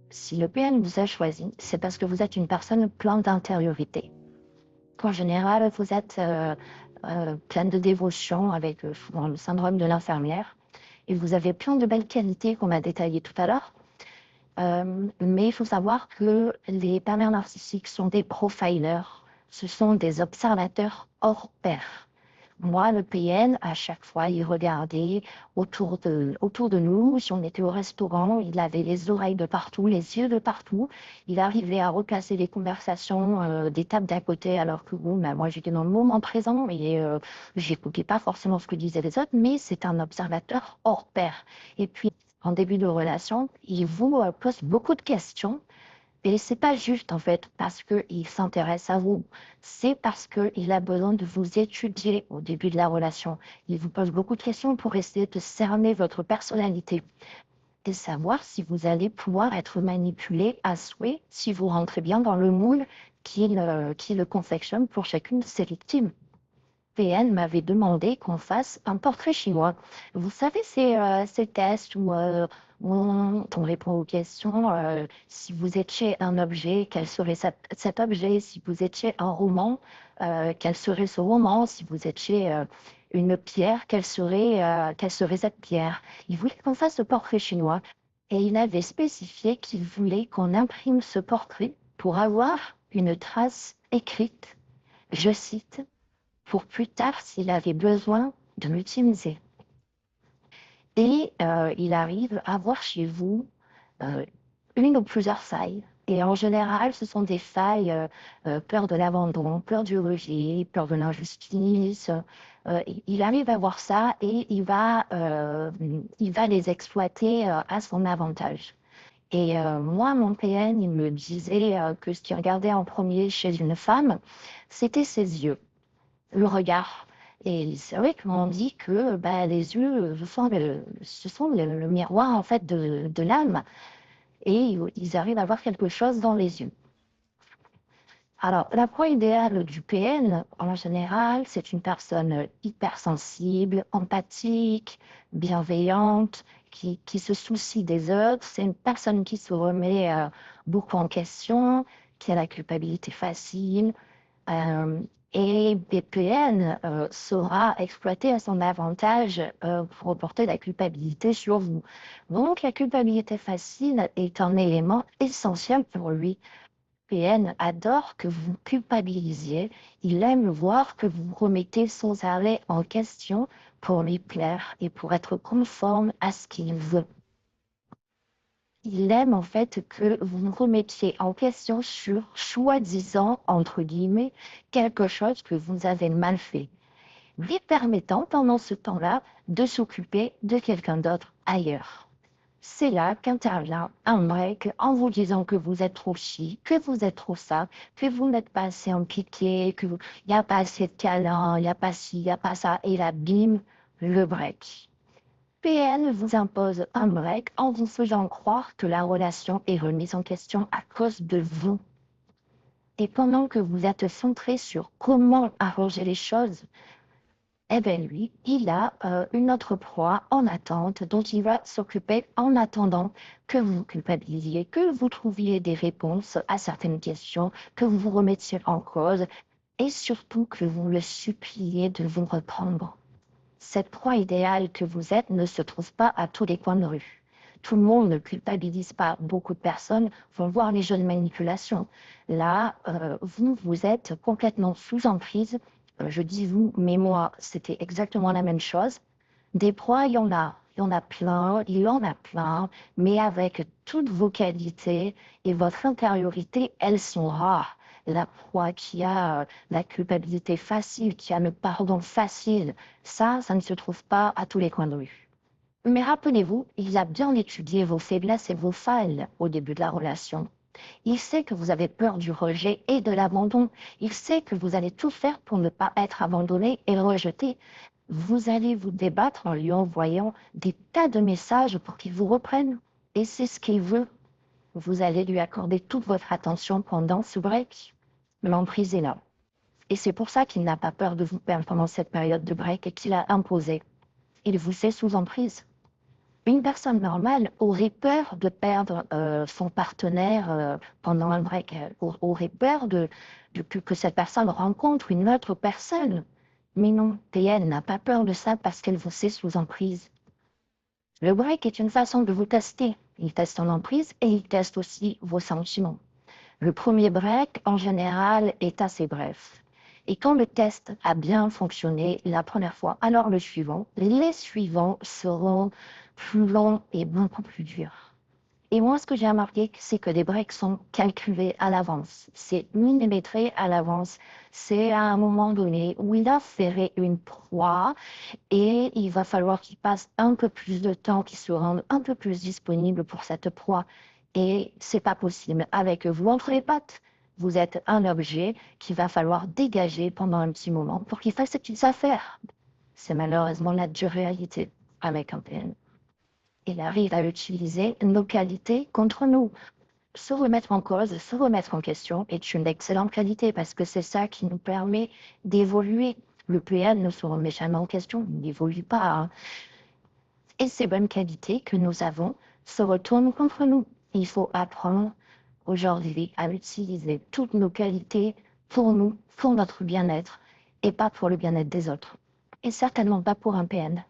Si le PN vous a choisi, c'est parce que vous êtes une personne pleine d'intériorité. En général, vous êtes pleine de dévotion avec souvent le syndrome de l'infirmière. Et vous avez plein de belles qualités qu'on a détaillées tout à l'heure. Mais il faut savoir que les pervers narcissiques sont des profilers. Ce sont des observateurs hors pair. Moi, le PN, à chaque fois, il regardait autour de nous. Si on était au restaurant, il avait les oreilles de partout, les yeux de partout. Il arrivait à replacer les conversations des tables d'à côté, alors que bon, ben, moi, j'étais dans le moment présent et j'écoutais pas forcément ce que disaient les autres, mais c'est un observateur hors pair. Et puis, en début de relation, il vous pose beaucoup de questions. Et c'est pas juste en fait parce qu'il s'intéresse à vous, c'est parce qu'il a besoin de vous étudier au début de la relation. Il vous pose beaucoup de questions pour essayer de cerner votre personnalité et savoir si vous allez pouvoir être manipulé à souhait, si vous rentrez bien dans le moule qui le confectionne pour chacune de ses victimes. PN m'avait demandé qu'on fasse un portrait chinois. Vous savez, ces tests où on répond aux questions, si vous étiez un objet, quel serait cet objet? Si vous étiez un roman, quel serait ce roman? Si vous étiez une pierre, quelle serait cette pierre? Il voulait qu'on fasse ce portrait chinois et il avait spécifié qu'il voulait qu'on imprime ce portrait pour avoir une trace écrite, je cite, pour plus tard s'il avait besoin de l'utiliser. Et il arrive à voir chez vous euh, une ou plusieurs failles. Et en général, ce sont des failles, peur de l'abandon, peur du rejet, peur de l'injustice. Il arrive à voir ça et il va les exploiter à son avantage. Et moi, mon PN, il me disait que ce qu'il regardait en premier chez une femme, c'était ses yeux, le regard. Et c'est vrai qu'on dit que bah, les yeux ce sont le miroir en fait de l'âme et ils arrivent à voir quelque chose dans les yeux. Alors, la proie idéale du PN, en général, c'est une personne hypersensible, empathique, bienveillante, qui se soucie des autres. C'est une personne qui se remet beaucoup en question, qui a la culpabilité facile, euh, et BPN saura exploiter à son avantage pour reporter la culpabilité sur vous. Donc, la culpabilité facile est un élément essentiel pour lui. PN adore que vous culpabilisiez. Il aime voir que vous remettez sans arrêt en question pour lui plaire et pour être conforme à ce qu'il veut. Il aime en fait que vous vous remettiez en question sur soi-disant, entre guillemets, quelque chose que vous avez mal fait, lui permettant pendant ce temps-là de s'occuper de quelqu'un d'autre ailleurs. C'est là qu'intervient un break en vous disant que vous êtes trop chi, que vous êtes trop ça, que vous n'êtes pas assez impliqué, qu'il n'y a pas assez de câlin, il n'y a pas ci, il n'y a pas ça, et là, bim, le break. PN vous impose un break en vous faisant croire que la relation est remise en question à cause de vous. Et pendant que vous êtes centré sur comment arranger les choses, eh bien lui, il a une autre proie en attente dont il va s'occuper en attendant que vous culpabilisiez, que vous trouviez des réponses à certaines questions, que vous vous remettiez en cause et surtout que vous le suppliez de vous reprendre. Cette proie idéale que vous êtes ne se trouve pas à tous les coins de rue. Tout le monde ne culpabilise pas. Beaucoup de personnes vont voir les jeux de manipulation. Là, vous êtes complètement sous emprise. Je dis vous, mais moi, c'était exactement la même chose. Des proies, il y en a plein, il en a plein, mais avec toutes vos qualités et votre intériorité, elles sont rares. La proie qui a la culpabilité facile, qui a le pardon facile, ça ne se trouve pas à tous les coins de rue. Mais rappelez-vous, il a bien étudié vos faiblesses et vos failles au début de la relation. Il sait que vous avez peur du rejet et de l'abandon. Il sait que vous allez tout faire pour ne pas être abandonné et rejeté. Vous allez vous débattre en lui envoyant des tas de messages pour qu'il vous reprenne. Et c'est ce qu'il veut. Vous allez lui accorder toute votre attention pendant ce break. L'emprise est là. Et c'est pour ça qu'il n'a pas peur de vous perdre pendant cette période de break et qu'il a imposé. Il vous sait sous emprise. Une personne normale aurait peur de perdre son partenaire pendant un break, aurait peur que cette personne rencontre une autre personne. Mais non, PN n'a pas peur de ça parce qu'elle vous sait sous emprise. Le break est une façon de vous tester. Il teste ton emprise et il teste aussi vos sentiments. Le premier break, en général, est assez bref. Et quand le test a bien fonctionné la première fois, alors les suivants seront plus longs et beaucoup plus durs. Et moi, ce que j'ai remarqué, c'est que les breaks sont calculés à l'avance. C'est millimétré à l'avance. C'est à un moment donné où il a ferré une proie et il va falloir qu'il passe un peu plus de temps, qu'il se rende un peu plus disponible pour cette proie. Et c'est pas possible. Avec vous entre les pattes, vous êtes un objet qu'il va falloir dégager pendant un petit moment pour qu'il fasse ses petites affaires. C'est malheureusement la dure réalité avec un PN. Il arrive à utiliser nos qualités contre nous. Se remettre en cause, se remettre en question est une excellente qualité parce que c'est ça qui nous permet d'évoluer. Le PN ne se remet jamais en question, il n'évolue pas, hein. Et ces bonnes qualités que nous avons se retournent contre nous. Il faut apprendre aujourd'hui à utiliser toutes nos qualités pour nous, pour notre bien-être, et pas pour le bien-être des autres. Et certainement pas pour un PN.